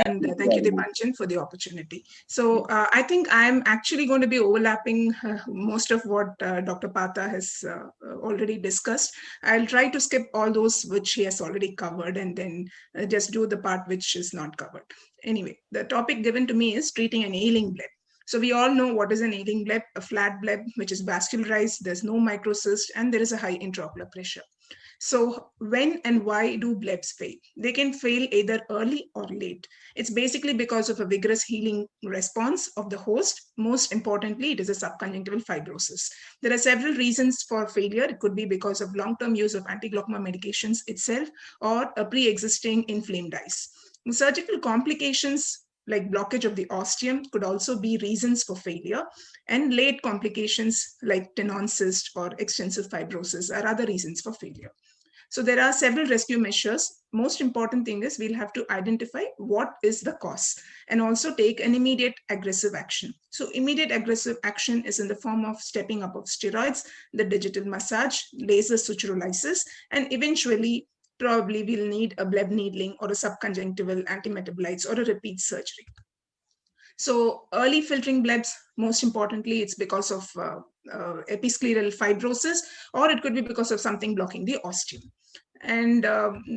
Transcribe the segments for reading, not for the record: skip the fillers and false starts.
And thank you, Dipanchan, for the opportunity. So I think I'm actually going to be overlapping most of what Dr. Pata has already discussed. I'll try to skip all those which he has already covered and then just do the part which is not covered. Anyway, the topic given to me is treating an ailing bleb. So we all know what is an ailing bleb, a flat bleb which is vascularized, there's no microcyst, and there is a high intraocular pressure. So when and why do blebs fail? They can fail either early or late. It's basically because of a vigorous healing response of the host. Most importantly, it is a subconjunctival fibrosis. There are several reasons for failure. It could be because of long-term use of anti-glaucoma medications itself or a pre-existing inflamed eyes. Surgical complications like blockage of the ostium could also be reasons for failure, and late complications like tenon cyst or extensive fibrosis are other reasons for failure. So there are several rescue measures. Most important thing is we'll have to identify what is the cause and also take an immediate aggressive action. So immediate aggressive action is in the form of stepping up of steroids, the digital massage, laser suturolysis, and eventually probably we'll need a bleb needling or a subconjunctival antimetabolites or a repeat surgery. So early filtering blebs, most importantly, it's because of episcleral fibrosis, or it could be because of something blocking the ostium. And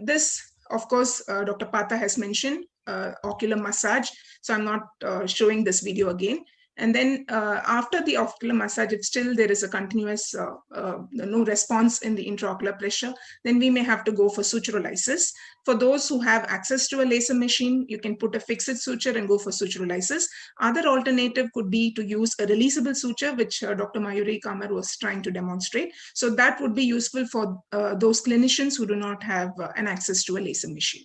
this, of course, Dr. Pata has mentioned ocular massage. So I'm not showing this video again. And then after the ocular massage, if still there is a continuous no response in the intraocular pressure, then we may have to go for suturolysis. For those who have access to a laser machine, you can put a fixed suture and go for suturolysis. Other alternative could be to use a releasable suture, which Dr. Mayuri Kamar was trying to demonstrate. So that would be useful for those clinicians who do not have an access to a laser machine.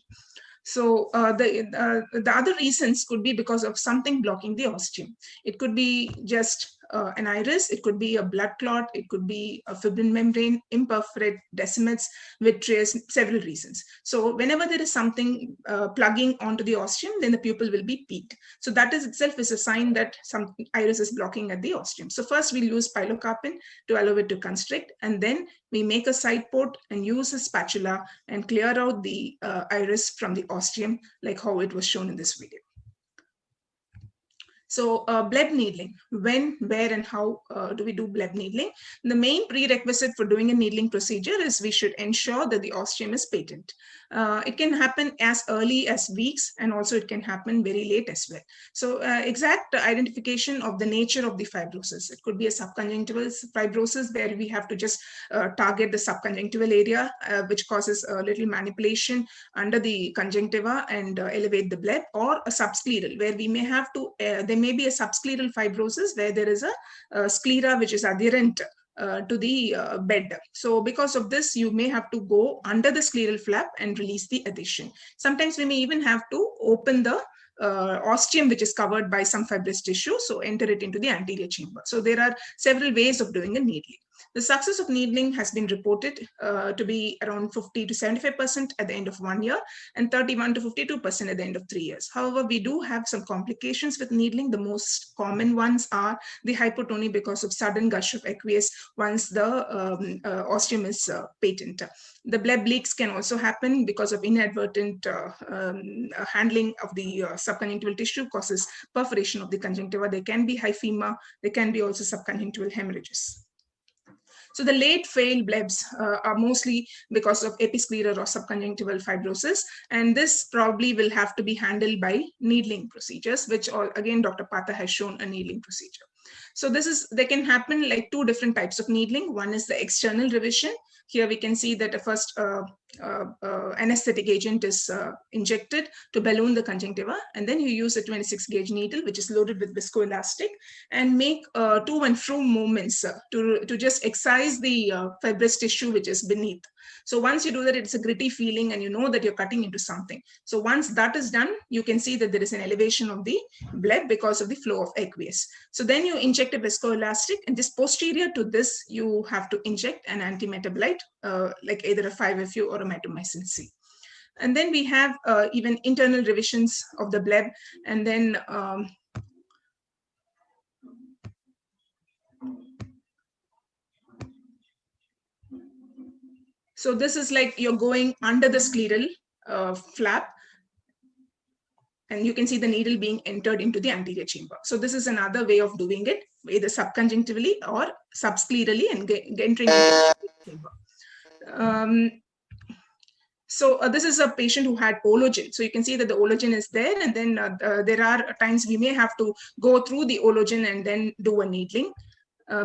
So the other reasons could be because of something blocking the ostium. It could be just an iris, it could be a blood clot, it could be a fibrin membrane, imperforate, decimates, vitreous, several reasons. So whenever there is something plugging onto the ostium, then the pupil will be peaked. So that is itself is a sign that some iris is blocking at the ostium. So first we'll use pilocarpine to allow it to constrict, and then we make a side port and use a spatula and clear out the iris from the ostium, like how it was shown in this video. So bleb needling, when, where, and how do we do bleb needling? The main prerequisite for doing a needling procedure is we should ensure that the ostium is patent. It can happen as early as weeks, and also it can happen very late as well. So exact identification of the nature of the fibrosis. It could be a subconjunctival fibrosis where we have to just target the subconjunctival area, which causes a little manipulation under the conjunctiva and elevate the bleb, or a subscleral where we may have to, there may be a subscleral fibrosis where there is a sclera which is adherent to the bed. So because of this, you may have to go under the scleral flap and release the adhesion. Sometimes we may even have to open the ostium which is covered by some fibrous tissue, so enter it into the anterior chamber. So there are several ways of doing a needling. The success of needling has been reported to be around 50 to 75% at the end of 1 year and 31 to 52% at the end of 3 years. However, we do have some complications with needling. The most common ones are the hypotony because of sudden gush of aqueous once the ostium is patent. The bleb leaks can also happen because of inadvertent handling of the subconjunctival tissue causes perforation of the conjunctiva. There can be hyphema. There can be also subconjunctival hemorrhages. So the late failed blebs are mostly because of episcleral or subconjunctival fibrosis, and this probably will have to be handled by needling procedures, which again Dr. Pata has shown a needling procedure. So they can happen like two different types of needling. One is the external revision. Here we can see that the first anesthetic agent is injected to balloon the conjunctiva, and then you use a 26 gauge needle which is loaded with viscoelastic and make to and fro movements to just excise the fibrous tissue which is beneath. So once you do that, it's a gritty feeling and you know that you're cutting into something. So once that is done, you can see that there is an elevation of the bleb because of the flow of aqueous. So then you inject a viscoelastic, and just posterior to this, you have to inject an antimetabolite like either a 5-FU or a mitomycin C. And then we have even internal revisions of the bleb, and then so this is like you're going under the scleral flap. and you can see the needle being entered into the anterior chamber. So this is another way of doing it, either subconjunctively or subsclerally and entering into the anterior chamber. So this is a patient who had ologen. So you can see that the ologen is there, and then there are times we may have to go through the ologen and then do a needling.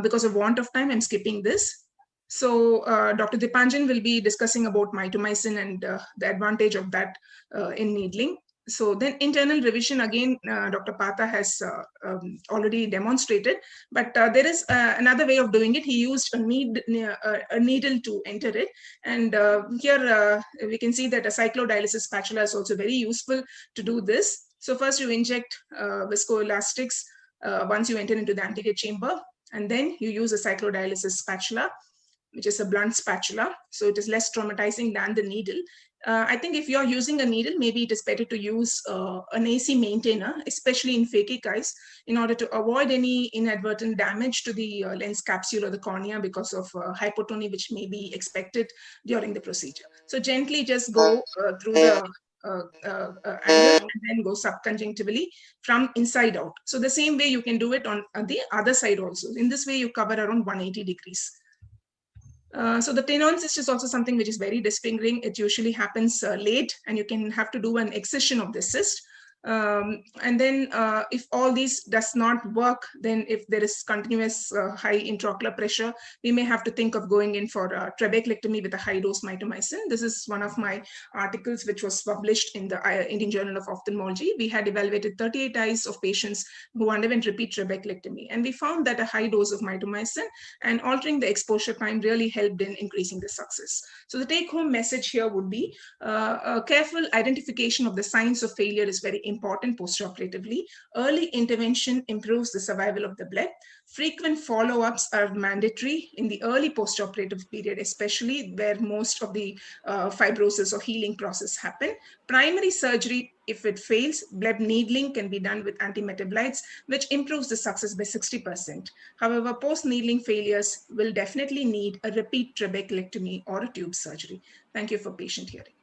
Because of want of time, I'm skipping this. So Dr. Deepanjan will be discussing about mitomycin and the advantage of that in needling. So then internal revision, again, Dr. Pata has already demonstrated, but there is another way of doing it. He used a needle to enter it. And here we can see that a cyclodialysis spatula is also very useful to do this. So first you inject viscoelastics once you enter into the anterior chamber, and then you use a cyclodialysis spatula, which is a blunt spatula. So it is less traumatizing than the needle. I think if you're using a needle, maybe it is better to use an AC maintainer, especially in phakic eyes, in order to avoid any inadvertent damage to the lens capsule or the cornea because of hypotony, which may be expected during the procedure. So gently just go through the angle and then go subconjunctivally from inside out. So the same way you can do it on the other side also. In this way, you cover around 180 degrees. So the Tenon cyst is also something which is very disfiguring. It usually happens late, and you can have to do an excision of the cyst. And then if all these does not work, then if there is continuous high intraocular pressure, we may have to think of going in for trabeculectomy with a high dose mitomycin. This is one of my articles which was published in the Indian Journal of Ophthalmology. We had evaluated 38 eyes of patients who underwent repeat trabeculectomy, and we found that a high dose of mitomycin and altering the exposure time really helped in increasing the success. So the take-home message here would be a careful identification of the signs of failure is very important postoperatively. Early intervention improves the survival of the blood. Frequent follow-ups are mandatory in the early postoperative period, especially where most of the fibrosis or healing process happen. Primary surgery, if it fails, blood needling can be done with antimetabolites, which improves the success by 60%. However, post-needling failures will definitely need a repeat trabeculectomy or a tube surgery. Thank you for patient hearing.